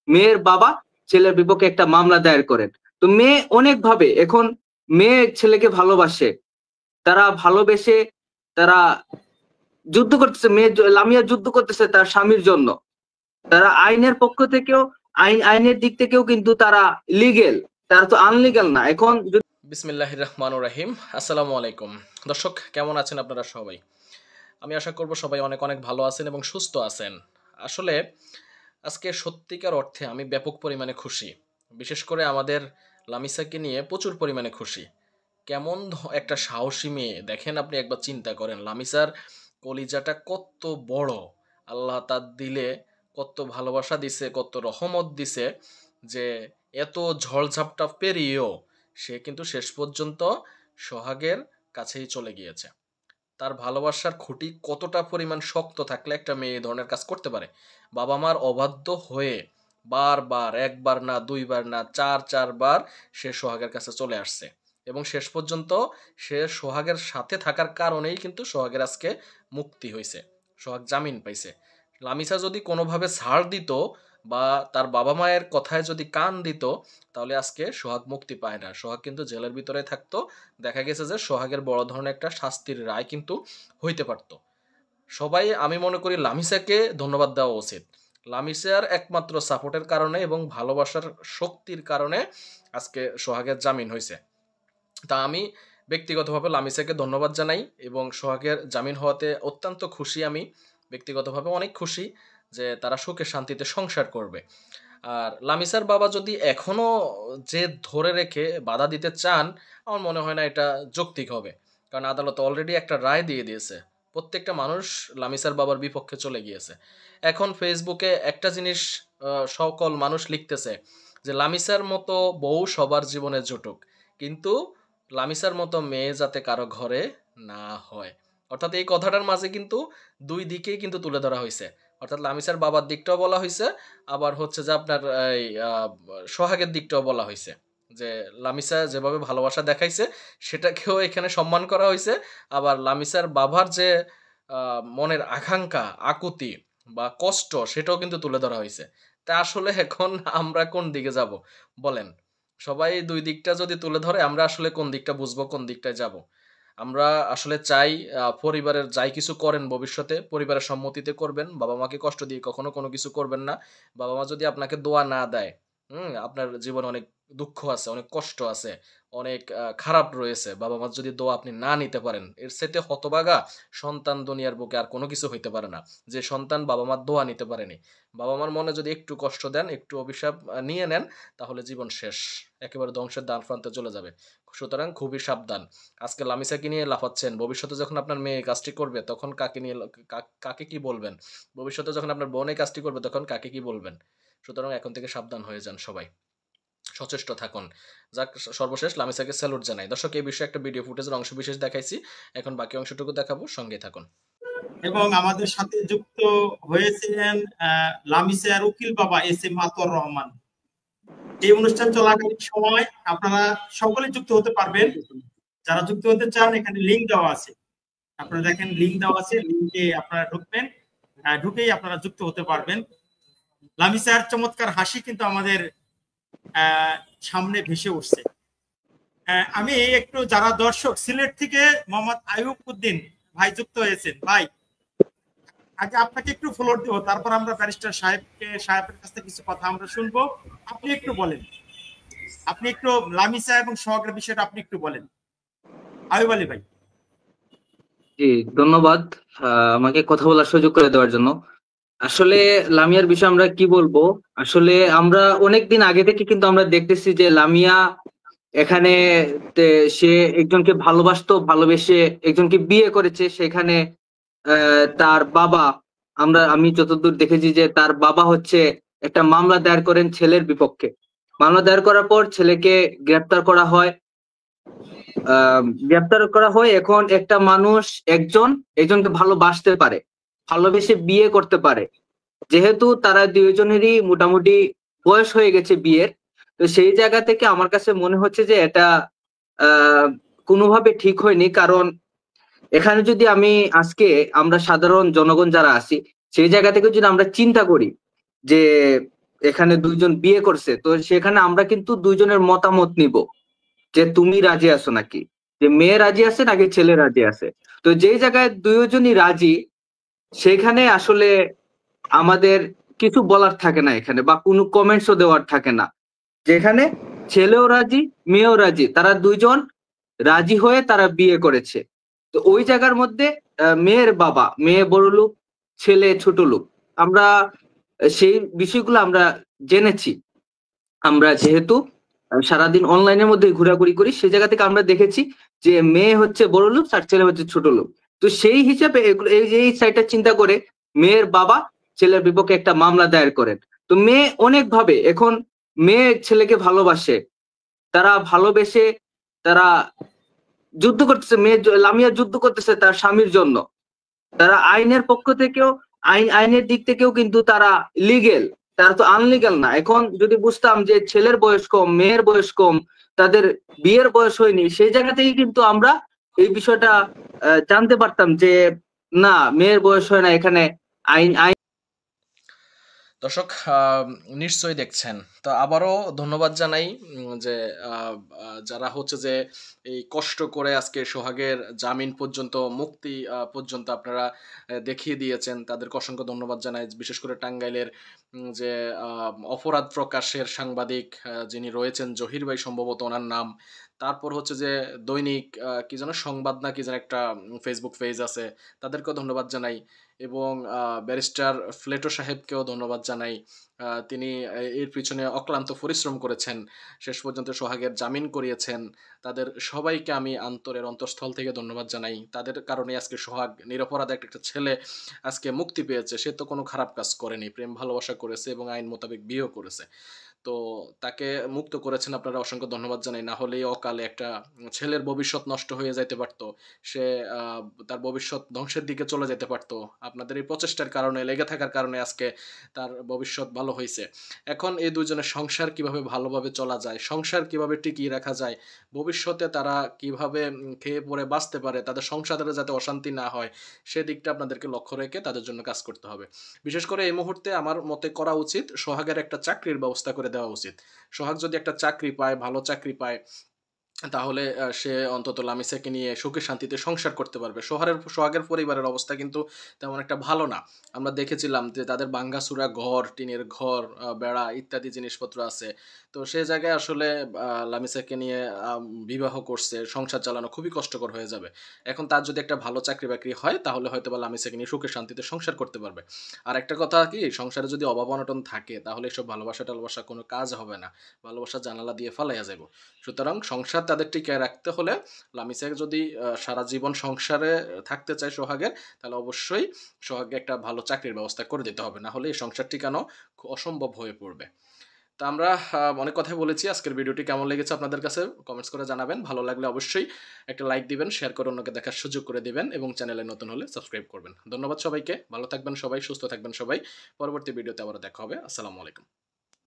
মেয়ের বাবা ছেলের বিপক্ষে একটা মামলা দায়ের করেন। তো মেয়ে অনেক ভাবে এখন মেয়ে ছেলেকে ভালোবাসে, তারা ভালোবেসে তারা যুদ্ধ করতেছে, লামিয়া যুদ্ধ করতেছে তার স্বামীর জন্য। তারা আইনের পক্ষ থেকেও আইনের দিক থেকেও কিন্তু তারা লিগেল, তারা তো আনলিগাল না। এখন বিসমিল্লাহির রহমানির রহিম। আসসালামু আলাইকুম দর্শক, কেমন আছেন আপনারা সবাই? আমি আশা করব সবাই অনেক অনেক ভালো আছেন এবং সুস্থ আছেন। আসলে আজকে সত্যিকার অর্থে আমি ব্যাপক পরিমাণে খুশি। বিশেষ করে আমাদের লামিসাকে নিয়ে প্রচুর পরিমাণে খুশি। কেমন একটা সাহসী মেয়ে দেখেন, আপনি একবার চিন্তা করেন লামিসার কলিজাটা কত বড়। আল্লাহ তার দিলে কত ভালোবাসা দিছে, কত রহমত দিছে যে এত ঝড়ঝাপটা পেরিয়েও সে কিন্তু শেষ পর্যন্ত সোহাগের কাছেই চলে গিয়েছে। তার ভালোবাসার খুঁটি কতটা পরিমাণ শক্ত থাকলে একটা মেয়ে এই ধরনের কাজ করতে পারে। বাবা মার অবাধ্য হয়ে বারবার, একবার না, দুইবার না, চারবার সে সোহাগের কাছে চলে আসছে এবং শেষ পর্যন্ত সে সোহাগের সাথে থাকার কারণেই কিন্তু সোহাগের আজকে মুক্তি হয়েছে, সোহাগ জামিন পাইছে। লামিসা যদি কোনোভাবে ছাড় দিত বা তার বাবা মায়ের কথায় যদি কান দিত, তাহলে আজকে সোহাগ মুক্তি পায় না, সোহাগ কিন্তু জেলের ভিতরে থাকতো। দেখা গেছে যে সোহাগের বড় ধরনের একটা শাস্তির রায় কিন্তু হইতে পারত। সবাই, আমি মনে করি লামিসাকে ধন্যবাদ দেওয়া উচিত। লামিসার একমাত্র সাপোর্টের কারণে এবং ভালোবাসার শক্তির কারণে আজকে সোহাগের জামিন হয়েছে। তা আমি ব্যক্তিগতভাবে লামিসাকে ধন্যবাদ জানাই এবং সোহাগের জামিন হওয়াতে অত্যন্ত খুশি। আমি ব্যক্তিগতভাবে অনেক খুশি যে তারা সুখে শান্তিতে সংসার করবে। আর লামিসার বাবা যদি এখনো যে ধরে রেখে বাধা দিতে চান, আমার মনে হয় না এটা যৌক্তিক হবে, কারণ আদালত অলরেডি একটা রায় দিয়ে দিয়েছে। প্রত্যেকটা মানুষ লামিসার বাবার বিপক্ষে চলে গিয়েছে। এখন ফেসবুকে একটা জিনিস সকল মানুষ লিখতেছে যে লামিসার মতো বউ সবার জীবনে জুটুক, কিন্তু লামিসার মতো মেয়ে যাতে কারো ঘরে না হয়। অর্থাৎ এই কথাটার মাঝে কিন্তু দুই দিকেই কিন্তু তুলে ধরা হয়েছে। অর্থাৎ লামিসার বাবার দিকটাও বলা হয়েছে, আবার হচ্ছে যে আপনার এই সোহাগের দিকটাও বলা হয়েছে যে লামিসা যেভাবে ভালোবাসা দেখাইছে সেটাকেও এখানে সম্মান করা হয়েছে। আবার লামিসার বাবার যে মনের আকাঙ্ক্ষা, আকুতি বা কষ্ট, সেটাও কিন্তু তুলে ধরা হয়েছে। তা আসলে এখন আমরা কোন দিকে যাব বলেন? সবাই দুই দিকটা যদি তুলে ধরে, আমরা আসলে কোন দিকটা বুঝবো, কোন দিকটায় যাব? আমরা আসলে চাই পরিবারের যাই কিছু করেন ভবিষ্যতে পরিবারের সম্মতিতে করবেন। বাবা মাকে কষ্ট দিয়ে কখনো কোনো কিছু করবেন না। বাবা মা যদি আপনাকে দোয়া না দেয়, আপনার জীবনে অনেক দুঃখ আছে, অনেক কষ্ট আছে, অনেক খারাপ রয়েছে। বাবা মার যদি দোয়া আপনি না নিতে পারেন, এর চাইতে হতভাগা সন্তান দুনিয়ার বুকে আর কোনো কিছু হইতে পারে না। যে সন্তান বাবা মার দোয়া নিতে পারেনি। বাবা মার মনে যদি একটু কষ্ট দেন, একটু অভিশাপ নিয়ে নেন, তাহলে জীবন শেষ, একেবারে ধ্বংসের দ্বার প্রান্তে চলে যাবে। সুতরাং খুবই সাবধান। আজকে লামিসাকে নিয়ে লাফাচ্ছেন, ভবিষ্যতে যখন আপনার মেয়ে কাজটি করবে তখন কাকে নিয়ে কাকে কি বলবেন? ভবিষ্যতে যখন আপনার বোন এই কাজটি করবে তখন কাকে কি বলবেন? সুতরাং এখন থেকে সাবধান হয়ে যান, সবাই সচেষ্ট থাকুন। যাক, সর্বশেষ লামিসাকে স্যালুট জানাই। দর্শক, এই বিষয়ে একটা ভিডিও ফুটেজের অংশ বিশেষ দেখাইছি, এখন বাকি অংশটুকু দেখাবো, সঙ্গে থাকুন। এবং আমাদের সাথে যুক্ত হয়েছিলেন লামিসার উকিল বাবা এস এম মাতর রহমান। এই অনুষ্ঠান চলাকালীন সময় আপনারা সকলে যুক্ত হতে পারবেন। যারা যুক্ত হতে চান, এখানে লিংক দেওয়া আছে, আপনারা দেখেন লিংক দেওয়া আছে, লিংকে আপনারা ঢুকবেন, ঢুকেই আপনারা যুক্ত হতে পারবেন। লামিসার চমৎকার হাসি কিন্তু আমাদের সামনে ভেসে উঠছে। আমি একটু, যারা দর্শক সিলেট থেকে মোহাম্মদ আইয়ুব উদ্দিন ভাই যুক্ত হয়েছেন, ভাই আগে আপনাকে একটু ফ্লোর দেব, তারপর আমরা ব্যারিস্টার সাহেবের কাছ থেকে কিছু কথা আমরা শুনবো। আপনি একটু বলেন, আপনি একটু লামিসা এবং সোহাগের বিষয়টা আপনি একটু বলেন, আইয়ুব আলী ভাই। জি, ধন্যবাদ আমাকে কথা বলার সুযোগ করে দেওয়ার জন্য। আসলে লামিয়ার বিষয়ে আমরা কি বলবো, আসলে আমরা অনেকদিন আগে থেকে কিন্তু আমরা দেখতেছি যে লামিয়া এখানে সে একজনকে ভালোবাসতো, ভালোবেসে একজনকে বিয়ে করেছে। সেখানে তার বাবা, আমি যতদূর দেখেছি যে তার বাবা হচ্ছে একটা মামলা দায়ের করেন ছেলের বিপক্ষে। মামলা দায়ের করার পর ছেলেকে গ্রেপ্তার করা হয়। এখন একটা মানুষ একজনকে ভালোবাসতে পারে, ভালোবেসে বিয়ে করতে পারে। যেহেতু তারা দুইজনেরই মোটামুটি বয়স হয়ে গেছে বিয়ের, তো সেই জায়গা থেকে আমার কাছে মনে হচ্ছে যে এটা কোনোভাবে ঠিক হয়নি। কারণ এখানে যদি আজকে আমরা সাধারণ জনগণ যারা আছি, সেই জায়গা থেকে যদি আমরা চিন্তা করি যে এখানে দুইজন বিয়ে করছে, তো সেখানে আমরা কিন্তু দুইজনের মতামত নিব যে তুমি রাজি আছো নাকি, যে মেয়ে রাজি আছে নাকি ছেলে রাজি আছে। তো যেই জায়গায় দুইজনই রাজি, সেখানে আসলে আমাদের কিছু বলার থাকে না এখানে, বা কোনো কমেন্টসও দেওয়ার থাকে না। যেখানে ছেলেও রাজি মেয়েও রাজি, তারা দুইজন রাজি হয়ে তারা বিয়ে করেছে। তো ওই জায়গার মধ্যে মেয়ের বাবা, মেয়ে বড় লোক ছেলে ছোট লোক, আমরা সেই বিষয়গুলো আমরা জেনেছি। আমরা যেহেতু সারাদিন অনলাইনের মধ্যে ঘোরাঘুরি করি, সেই জায়গা থেকে আমরা দেখেছি যে মেয়ে হচ্ছে বড় লোক আর ছেলে হচ্ছে ছোট লোক। তো সেই হিসাবে এই যে এই সাইডটা চিন্তা করে মেয়ের বাবা ছেলের বিপক্ষে একটা মামলা দায়ের করেন। তো মেয়ে অনেক ভাবে এখন মেয়ে ছেলেকে ভালোবাসে, তারা ভালোবেসে তারা যুদ্ধ করতেছে, লামিয়া যুদ্ধ করতেছে তার স্বামীর জন্য। তারা আইনের পক্ষ থেকেও আইনের দিক থেকেও কিন্তু তারা লিগেল, তারা তো আনলিগাল না। এখন যদি বুঝতাম যে ছেলের বয়স কম মেয়ের বয়স কম, তাদের বিয়ের বয়স হয়নি, সেই জায়গা থেকে কিন্তু আমরা এই বিষয়টা জানতে পারতাম যে না, মেয়ের বয়স হয় না, এখানে আইন আইন দর্শক নিশ্চয়ই দেখছেন। তো আবারও ধন্যবাদ জানাই যে যারা হচ্ছে যে এই কষ্ট করে আজকে সোহাগের জামিন পর্যন্ত মুক্তি পর্যন্ত আপনারা দেখিয়ে দিয়েছেন, তাদেরকে অসংখ্য ধন্যবাদ জানাই। বিশেষ করে টাঙ্গাইলের যে অপরাধ প্রকাশের সাংবাদিক যিনি রয়েছেন, জহির ভাই সম্ভবত ওনার নাম। তারপর হচ্ছে যে দৈনিক কি যেন সংবাদ না কি যেন একটা ফেসবুক পেজ আছে, তাদেরকেও ধন্যবাদ জানাই। এবং ব্যারিস্টার ফ্লেটো সাহেবকেও ধন্যবাদ জানাই। তিনি এর পিছনে অক্লান্ত পরিশ্রম করেছেন, শেষ পর্যন্ত সোহাগের জামিন করিয়েছেন। তাদের সবাইকে আমি অন্তঃস্থল থেকে ধন্যবাদ জানাই। তাদের কারণে আজকে সোহাগ নিরপরাধ একটা ছেলে আজকে মুক্তি পেয়েছে। সে তো কোনো খারাপ কাজ করেনি, প্রেম ভালোবাসা করেছে এবং আইন মোতাবেক বিয়েও করেছে। তো তাকে মুক্ত করেছেন, আপনারা অসংখ্য ধন্যবাদ জানাই। না হলে অকালে একটা ছেলের ভবিষ্যৎ নষ্ট হয়ে যাইতে পারত, সে তার ভবিষ্যৎ ধ্বংসের দিকে চলে যেতে পারত। আপনাদের এই প্রচেষ্টার কারণে, লেগে থাকার কারণে আজকে তার ভবিষ্যৎ ভালো হয়েছে। এখন এই দুজনের সংসার কিভাবে ভালোভাবে চলা যায়, সংসার কিভাবে টিকিয়ে রাখা যায়, ভবিষ্যতে তারা কিভাবে খেয়ে পরে বাঁচতে পারে, তাদের সংসারে যাতে অশান্তি না হয়, সেদিকটা আপনাদেরকে লক্ষ্য রেখে তাদের জন্য কাজ করতে হবে। বিশেষ করে এই মুহূর্তে আমার মতে করা উচিত সোহাগের একটা চাকরির ব্যবস্থা করে দেওয়া উচিত। সোহাগ যদি একটা চাকরি পায়, ভালো চাকরি পায়, তাহলে সে অন্তত লামিসাকে নিয়ে সুখে শান্তিতে সংসার করতে পারবে। সোহাগের পরিবারের অবস্থা কিন্তু তেমন একটা ভালো না। আমরা দেখেছিলাম যে তাদের ভাঙ্গাচুরা ঘর, টিনের ঘর, বেড়া ইত্যাদি জিনিসপত্র আছে। তো সে জায়গায় আসলে লামিসাকে নিয়ে বিবাহ করছে, সংসার চালানো খুবই কষ্টকর হয়ে যাবে। এখন তার যদি একটা ভালো চাকরি বাকরি হয়, তাহলে হয়তো বা লামিসাকে নিয়ে সুখে শান্তিতে সংসার করতে পারবে। আর একটা কথা কি, সংসারে যদি অভাব অনটন থাকে, তাহলে এসব ভালোবাসা টালবাসা কোনো কাজ হবে না, ভালোবাসা জানালা দিয়ে ফালাইয়া যাব। সুতরাং সংসার তাদের টিকিয়ে রাখতে হলে লামিসাক যদি সারা জীবন সংসারে থাকতে চায় সোহাগের, তাহলে অবশ্যই সোহাগকে একটা ভালো চাকরির ব্যবস্থা করে দিতে হবে, না হলে এই সংসার টিকানো অসম্ভব হয়ে পড়বে। তো আমরা অনেক কথাই বলেছি। আজকের ভিডিওটি কেমন লেগেছে আপনাদের কাছে কমেন্টস করে জানাবেন। ভালো লাগলে অবশ্যই একটা লাইক দিবেন, শেয়ার করে অন্যকে দেখার সুযোগ করে দিবেন এবং চ্যানেলে নতুন হলে সাবস্ক্রাইব করবেন। ধন্যবাদ সবাইকে, ভালো থাকবেন সবাই, সুস্থ থাকবেন সবাই। পরবর্তী ভিডিওতে আবার দেখা হবে। আসসালামু আলাইকুম।